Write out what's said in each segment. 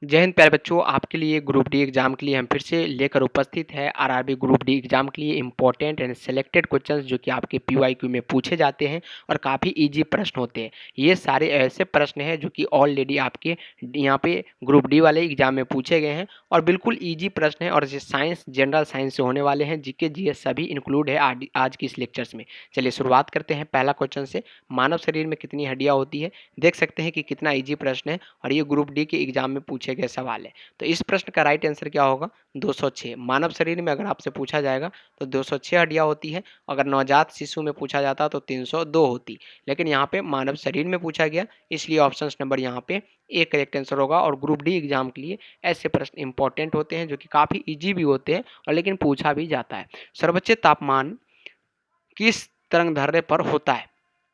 जय हिंद प्यारे बच्चों, आपके लिए ग्रुप डी एग्जाम के लिए हम फिर से लेकर उपस्थित है। आरआरबी ग्रुप डी एग्जाम के लिए इंपॉर्टेंट एंड सेलेक्टेड क्वेश्चंस जो कि आपके पीवाईक्यू में पूछे जाते हैं और काफ़ी इजी प्रश्न होते हैं। ये सारे ऐसे प्रश्न हैं जो कि ऑलरेडी आपके यहाँ पे ग्रुप डी वाले एग्जाम में पूछे गए हैं और बिल्कुल ईजी प्रश्न है और ये साइंस, जनरल साइंस से होने वाले हैं। जीके जीएस सभी इंक्लूड है आज की इस लेक्चर्स में। चलिए शुरुआत करते हैं पहला क्वेश्चन से। मानव शरीर में कितनी हड्डियाँ होती है? देख सकते हैं कि कितना ईजी प्रश्न है और ये ग्रुप डी के एग्जाम में पूछे गए सवाल है। तो इस प्रश्न का राइट आंसर क्या होगा? 206। मानव शरीर में अगर आपसे पूछा जाएगा तो 206 हड्डियां होती है। अगर नवजात शिशु में पूछा जाता तो 302 होती, लेकिन यहाँ पे मानव शरीर में पूछा गया, इसलिए ऑप्शन नंबर यहाँ पे ए करेक्ट आंसर होगा। और ग्रुप डी एग्जाम के लिए ऐसे प्रश्न इंपॉर्टेंट होते हैं जो कि काफ़ी ईजी भी होते हैं और लेकिन पूछा भी जाता है। सर्वोच्च तापमान किस तरंगदैर्घ्य पर होता है?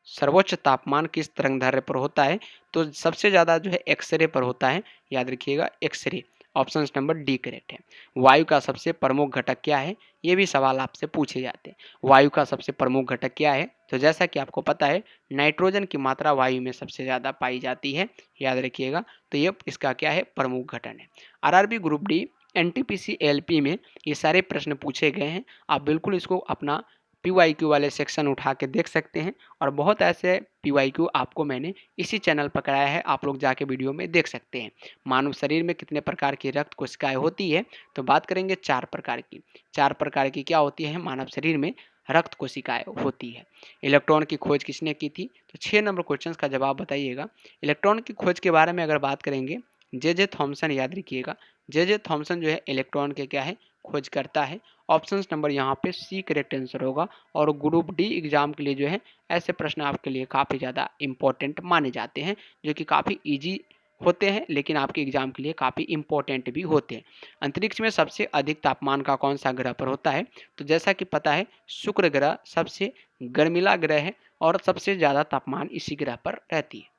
सर्वोच्च तापमान किस तरंगदैर्घ्य पर होता है? तो सबसे ज़्यादा जो है एक्सरे पर होता है, याद रखिएगा X ray. Option number D correct है। वायु का सबसे प्रमुख घटक क्या है? ये भी सवाल आपसे पूछे जाते हैं। वायु का सबसे प्रमुख घटक क्या है? तो जैसा कि आपको पता है, नाइट्रोजन की मात्रा वायु में सबसे ज़्यादा पाई जाती है, याद रखिएगा। तो ये इसका क्या है? प्रमुख घटक है। RRB group D NTPC LP में ये सारे प्रश्न पूछे गए हैं। आप बिल्कुल इसको अपना पीवाईक्यू वाले सेक्शन उठा के देख सकते हैं और बहुत ऐसे पीवाईक्यू आपको मैंने इसी चैनल पर कराया है, आप लोग जाके वीडियो में देख सकते हैं। मानव शरीर में कितने प्रकार की रक्त कोशिकाएं होती है? तो बात करेंगे 4 प्रकार की। 4 प्रकार की क्या होती है मानव शरीर में? रक्त कोशिकाएं होती है। इलेक्ट्रॉन की खोज किसने की थी? तो 6 नंबर क्वेश्चन का जवाब बताइएगा। इलेक्ट्रॉन की खोज के बारे में अगर बात करेंगे, जे थॉमसन, याद रखिएगा। जे थॉमसन जो है इलेक्ट्रॉन के क्या है? खोज करता है। ऑप्शन नंबर यहाँ पे सी करेक्ट आंसर होगा। और ग्रुप डी एग्जाम के लिए जो है ऐसे प्रश्न आपके लिए काफ़ी ज़्यादा इंपॉर्टेंट माने जाते हैं, जो कि काफ़ी इजी होते हैं लेकिन आपके एग्जाम के लिए काफ़ी इंपॉर्टेंट भी होते हैं। अंतरिक्ष में सबसे अधिक तापमान का कौन सा ग्रह पर होता है? तो जैसा कि पता है, शुक्र ग्रह सबसे गर्मीला ग्रह है और सबसे ज़्यादा तापमान इसी ग्रह पर रहती है।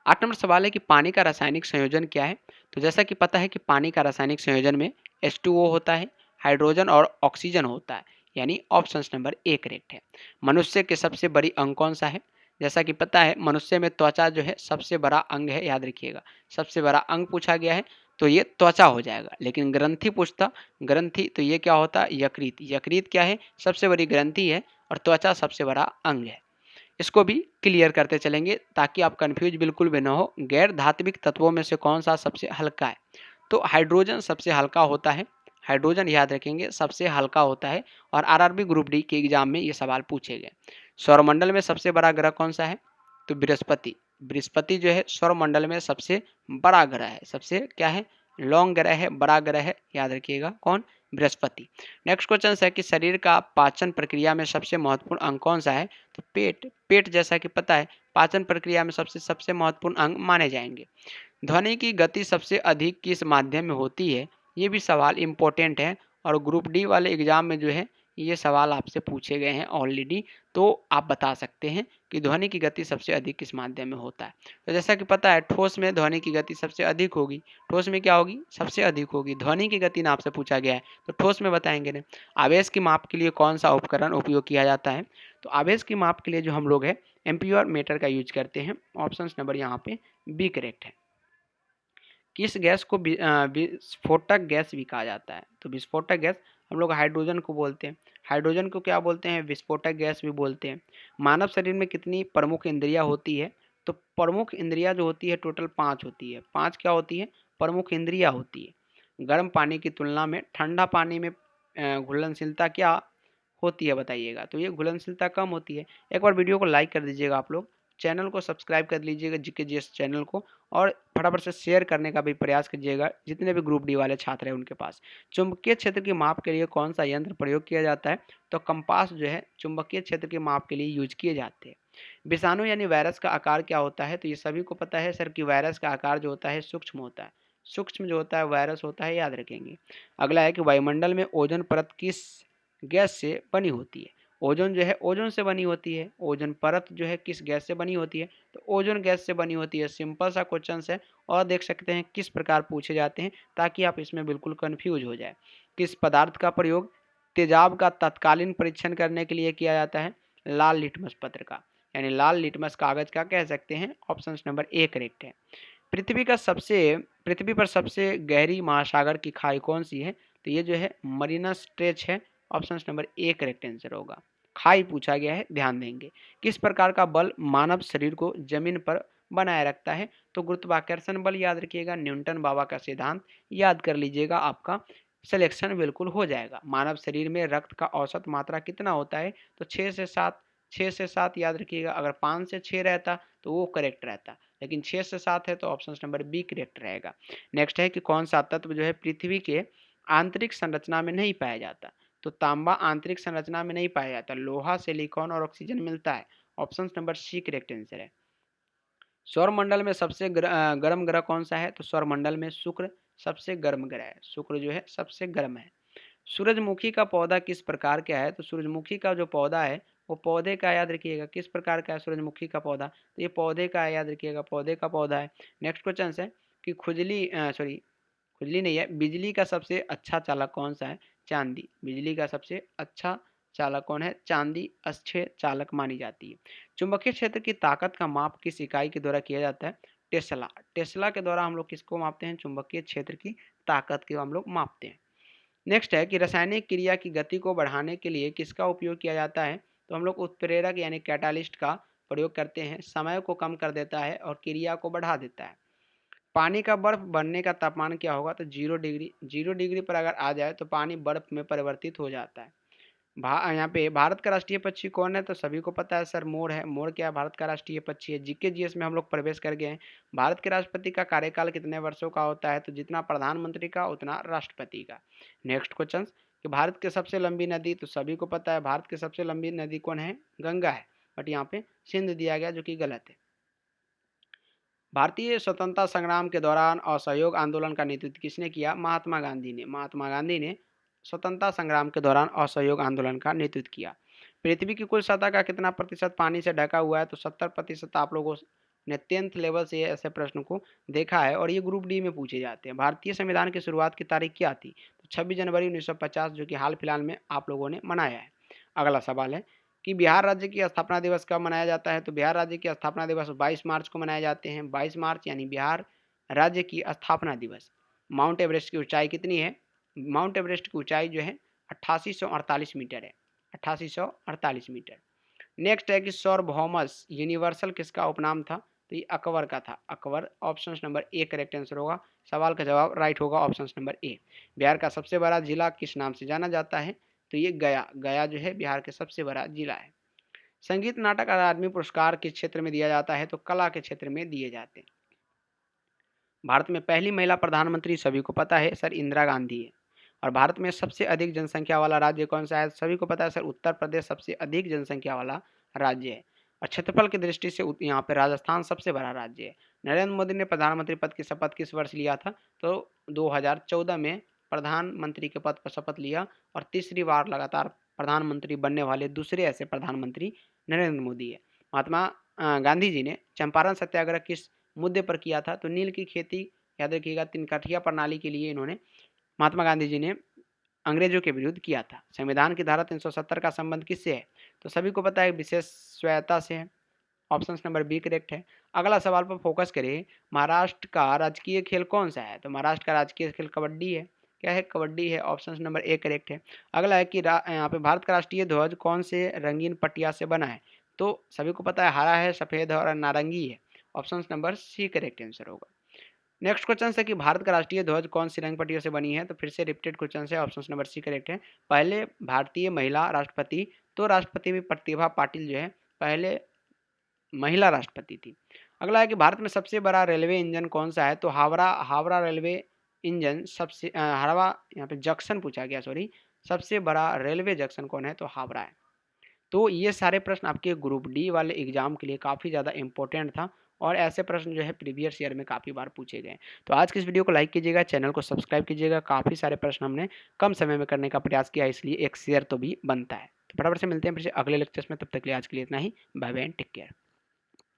8 नंबर सवाल है कि पानी का रासायनिक संयोजन क्या है? तो जैसा कि पता है कि पानी का रासायनिक संयोजन में H2O होता है, हाइड्रोजन और ऑक्सीजन होता है, यानी ऑप्शन नंबर ए करेक्ट है। मनुष्य के सबसे बड़ी अंग कौन सा है? जैसा कि पता है, मनुष्य में त्वचा जो है सबसे बड़ा अंग है, याद रखिएगा। सबसे बड़ा अंग पूछा गया है तो ये त्वचा हो जाएगा। लेकिन ग्रंथि पूछता, ग्रंथि, तो ये क्या होता है? यकृत। यकृत क्या है? सबसे बड़ी ग्रंथि है और त्वचा सबसे बड़ा अंग है। इसको भी क्लियर करते चलेंगे ताकि आप कंफ्यूज बिल्कुल भी ना हो। गैर धात्विक तत्वों में से कौन सा सबसे हल्का है? तो हाइड्रोजन सबसे हल्का होता है। हाइड्रोजन, याद रखेंगे, सबसे हल्का होता है। और आरआरबी ग्रुप डी के एग्जाम में ये सवाल पूछे गए। सौरमंडल में सबसे बड़ा ग्रह कौन सा है? तो बृहस्पति। बृहस्पति जो है सौरमंडल में सबसे बड़ा ग्रह है। सबसे क्या है? लॉन्ग ग्रह है, बड़ा ग्रह है, याद रखिएगा। कौन? बृहस्पति। नेक्स्ट क्वेश्चन है कि शरीर का पाचन प्रक्रिया में सबसे महत्वपूर्ण अंग कौन सा है? तो पेट। पेट जैसा कि पता है पाचन प्रक्रिया में सबसे सबसे महत्वपूर्ण अंग माने जाएंगे। ध्वनि की गति सबसे अधिक किस माध्यम में होती है? ये भी सवाल इंपॉर्टेंट है और ग्रुप डी वाले एग्जाम में जो है ये सवाल आपसे पूछे गए हैं ऑलरेडी। तो आप बता सकते हैं कि ध्वनि की गति सबसे अधिक किस माध्यम में होता है। तो जैसा कि पता है, ठोस में ध्वनि की गति सबसे अधिक होगी। ठोस में क्या होगी? सबसे अधिक होगी। ध्वनि की गति ना आपसे पूछा गया है तो ठोस में बताएंगे ना। आवेश की माप के लिए कौन सा उपकरण उपयोग किया जाता है? तो आवेश की माप के लिए जो हम लोग है एम्पियर मीटर का यूज करते हैं। ऑप्शन नंबर यहाँ पे बी करेक्ट है। किस गैस को विस्फोटक गैस भी कहा जाता है? तो विस्फोटक गैस हम लोग हाइड्रोजन को बोलते हैं। हाइड्रोजन को क्या बोलते हैं? विस्फोटक गैस भी बोलते हैं। मानव शरीर में कितनी प्रमुख इंद्रियां होती है? तो प्रमुख इंद्रियां जो होती है टोटल 5 होती है। 5 क्या होती है? प्रमुख इंद्रियां होती है। गर्म पानी की तुलना में ठंडा पानी में घुलनशीलता क्या होती है बताइएगा? तो ये घुलनशीलता कम होती है। एक बार वीडियो को लाइक कर दीजिएगा आप लोग, चैनल को सब्सक्राइब कर लीजिएगा जीके जीएस चैनल को, और फटाफट से शेयर करने का भी प्रयास कीजिएगा जितने भी ग्रुप डी वाले छात्र हैं उनके पास। चुंबकीय क्षेत्र की माप के लिए कौन सा यंत्र प्रयोग किया जाता है? तो कंपास जो है चुंबकीय क्षेत्र की माप के लिए यूज किए जाते हैं। विषाणु यानी वायरस का आकार क्या होता है? तो ये सभी को पता है सर कि वायरस का आकार जो होता है सूक्ष्म होता है। सूक्ष्म जो होता है वायरस होता है, याद रखेंगे। अगला है कि वायुमंडल में ओजोन परत किस गैस से बनी होती है? ओजोन जो है ओजोन से बनी होती है। ओजोन परत जो है किस गैस से बनी होती है? तो ओजोन गैस से बनी होती है। सिंपल सा क्वेश्चन है और देख सकते हैं किस प्रकार पूछे जाते हैं ताकि आप इसमें बिल्कुल कंफ्यूज हो जाए। किस पदार्थ का प्रयोग तेजाब का तत्कालीन परीक्षण करने के लिए किया जाता है? लाल लिटमस पत्र का, यानी लाल लिटमस कागज का कह सकते हैं। ऑप्शन नंबर ए करेक्ट है। पृथ्वी का सबसे पृथ्वी पर सबसे गहरी महासागर की खाई कौन सी है? तो ये जो है मरीना स्ट्रेच है। Option number A correct answer होगा। खाई पूछा गया है, ध्यान देंगे। किस प्रकार का बल मानव शरीर को जमीन पर बनाए रखता है? तो गुरुत्वाकर्षण बल याद रखिएगा, न्यूटन बाबा का सिद्धांत याद कर लीजिएगा, आपका सिलेक्शन बिल्कुल हो जाएगा। मानव शरीर में रक्त का औसत मात्रा कितना होता है? तो 6 से 7 याद रखिएगा। अगर 5 से 6 रहता तो वो करेक्ट रहता, लेकिन 6 से 7 है तो ऑप्शन नंबर बी करेक्ट रहेगा। नेक्स्ट है कि कौन सा तत्व जो है पृथ्वी के आंतरिक संरचना में नहीं पाया जाता? तो तांबा आंतरिक संरचना में नहीं पाया जाता, लोहा, सिलिकॉन और ऑक्सीजन मिलता है। Option number C correct answer है। सौरमंडल में सबसे गर्म ग्रह कौन सा है? तो सौरमंडल में शुक्र सबसे गर्म ग्रह है। शुक्र जो है सबसे गर्म है। सूरजमुखी का पौधा किस प्रकार का है? तो सूरजमुखी का जो पौधा है वो पौधे का याद रखिएगा, किस प्रकार का है सूरजमुखी का पौधा? तो ये पौधे का है, याद रखिएगा, पौधे का पौधा है। नेक्स्ट क्वेश्चन है कि खुजली नहीं है, बिजली का सबसे अच्छा चालक कौन सा है? चांदी। बिजली का सबसे अच्छा चालक कौन है? चांदी अच्छे चालक मानी जाती है। चुंबकीय क्षेत्र की ताकत का माप किस इकाई के द्वारा किया जाता है? टेस्ला। टेस्ला के द्वारा हम लोग किसको मापते हैं? चुंबकीय क्षेत्र की ताकत को हम लोग मापते हैं। नेक्स्ट है कि रासायनिक क्रिया की गति को बढ़ाने के लिए किसका उपयोग किया जाता है? तो हम लोग उत्प्रेरक यानी कैटालिस्ट का प्रयोग करते हैं। समय को कम कर देता है और क्रिया को बढ़ा देता है। पानी का बर्फ बनने का तापमान क्या होगा? तो 0 डिग्री। 0 डिग्री पर अगर आ जाए तो पानी बर्फ में परिवर्तित हो जाता है। यहाँ पे भारत का राष्ट्रीय पक्षी कौन है? तो सभी को पता है सर, मोर है। मोर क्या है? भारत का राष्ट्रीय पक्षी है। जीके जीएस में हम लोग प्रवेश कर गए हैं। भारत के राष्ट्रपति का कार्यकाल कितने वर्षों का होता है? तो जितना प्रधानमंत्री का उतना राष्ट्रपति का। नेक्स्ट क्वेश्चन कि भारत की सबसे लंबी नदी, तो सभी को पता है भारत की सबसे लंबी नदी कौन है? गंगा है, बट यहाँ पे सिंध दिया गया जो कि गलत है। भारतीय स्वतंत्रता संग्राम के दौरान असहयोग आंदोलन का नेतृत्व किसने किया? महात्मा गांधी ने। महात्मा गांधी ने स्वतंत्रता संग्राम के दौरान असहयोग आंदोलन का नेतृत्व किया। पृथ्वी की कुल सतह का कितना प्रतिशत पानी से ढका हुआ है? तो 70%। आप लोगों ने 10th लेवल से ऐसे प्रश्न को देखा है और ये ग्रुप डी में पूछे जाते हैं। भारतीय संविधान की शुरुआत की तारीख क्या थी? तो 26 जनवरी 1950, जो कि हाल फिलहाल में आप लोगों ने मनाया है। अगला सवाल है कि बिहार राज्य की स्थापना दिवस कब मनाया जाता है? तो बिहार राज्य की स्थापना दिवस 22 मार्च को मनाए जाते हैं। 22 मार्च यानी बिहार राज्य की स्थापना दिवस। माउंट एवरेस्ट की ऊंचाई कितनी है? माउंट एवरेस्ट की ऊंचाई जो है 8848 मीटर है। 8848 मीटर। नेक्स्ट है कि सार्वभौमस यूनिवर्सल किसका उपनाम था? तो ये अकबर का था। Akbar. Option number A correct answer होगा। सवाल का जवाब राइट होगा ऑप्शन नंबर ए। बिहार का सबसे बड़ा जिला किस नाम से जाना जाता है? तो ये गया। गया जो है बिहार का सबसे बड़ा जिला है। संगीत नाटक अकादमी पुरस्कार किस क्षेत्र में दिया जाता है? तो कला के क्षेत्र में दिए जाते हैं। भारत में पहली महिला प्रधानमंत्री सभी को पता है सर, इंदिरा गांधी है। और भारत में सबसे अधिक जनसंख्या वाला राज्य कौन सा है? सभी को पता है सर, उत्तर प्रदेश सबसे अधिक जनसंख्या वाला राज्य है। और क्षेत्रफल की दृष्टि से यहाँ पे राजस्थान सबसे बड़ा राज्य है। नरेंद्र मोदी ने प्रधानमंत्री पद की शपथ किस वर्ष लिया था? तो 2014 में प्रधानमंत्री के पद पर शपथ लिया और तीसरी बार लगातार प्रधानमंत्री बनने वाले दूसरे ऐसे प्रधानमंत्री नरेंद्र मोदी है। महात्मा गांधी जी ने चंपारण सत्याग्रह किस मुद्दे पर किया था? तो नील की खेती, याद रखिएगा, तिनकठिया प्रणाली के लिए इन्होंने, महात्मा गांधी जी ने अंग्रेजों के विरुद्ध किया था। संविधान की धारा 370 का संबंध किससे है? तो सभी को पता है विशेष स्वायत्ता से है। ऑप्शन नंबर बी करेक्ट है। अगला सवाल पर फोकस करें। महाराष्ट्र का राजकीय खेल कौन सा है? तो महाराष्ट्र का राजकीय खेल कबड्डी है। क्या है? कबड्डी है। ऑप्शन नंबर ए करेक्ट है। अगला है कि यहाँ पे भारत का राष्ट्रीय ध्वज कौन से रंगीन पट्टिया से बना है? तो सभी को पता है हरा है, सफेद है और नारंगी है। Option number C correct answer होगा। नेक्स्ट क्वेश्चन है कि भारत का राष्ट्रीय ध्वज कौन सी रंग पट्टियों से बनी है? तो फिर से रिपीटेड क्वेश्चन है। ऑप्शन नंबर सी करेक्ट है। पहले भारतीय महिला राष्ट्रपति, तो राष्ट्रपति में प्रतिभा पाटिल जो है पहले महिला राष्ट्रपति थी। अगला है कि भारत में सबसे बड़ा रेलवे इंजन कौन सा है? तो हावड़ा रेलवे इंजन सबसे हावड़ा, यहाँ पे जंक्शन पूछा गया, सॉरी, सबसे बड़ा रेलवे जंक्शन कौन है? तो हावड़ा है। तो ये सारे प्रश्न आपके ग्रुप डी वाले एग्जाम के लिए काफ़ी ज़्यादा इंपॉर्टेंट था और ऐसे प्रश्न जो है प्रीवियस ईयर में काफ़ी बार पूछे गए। तो आज की इस वीडियो को लाइक कीजिएगा, चैनल को सब्सक्राइब कीजिएगा। काफ़ी सारे प्रश्न हमने कम समय में करने का प्रयास किया, इसलिए एक शेयर तो भी बनता है। तो फटाफट से मिलते हैं फिर से अगले लेक्चर्स में। तब तक के लिए आज के लिए इतना ही। Bye bye and take care.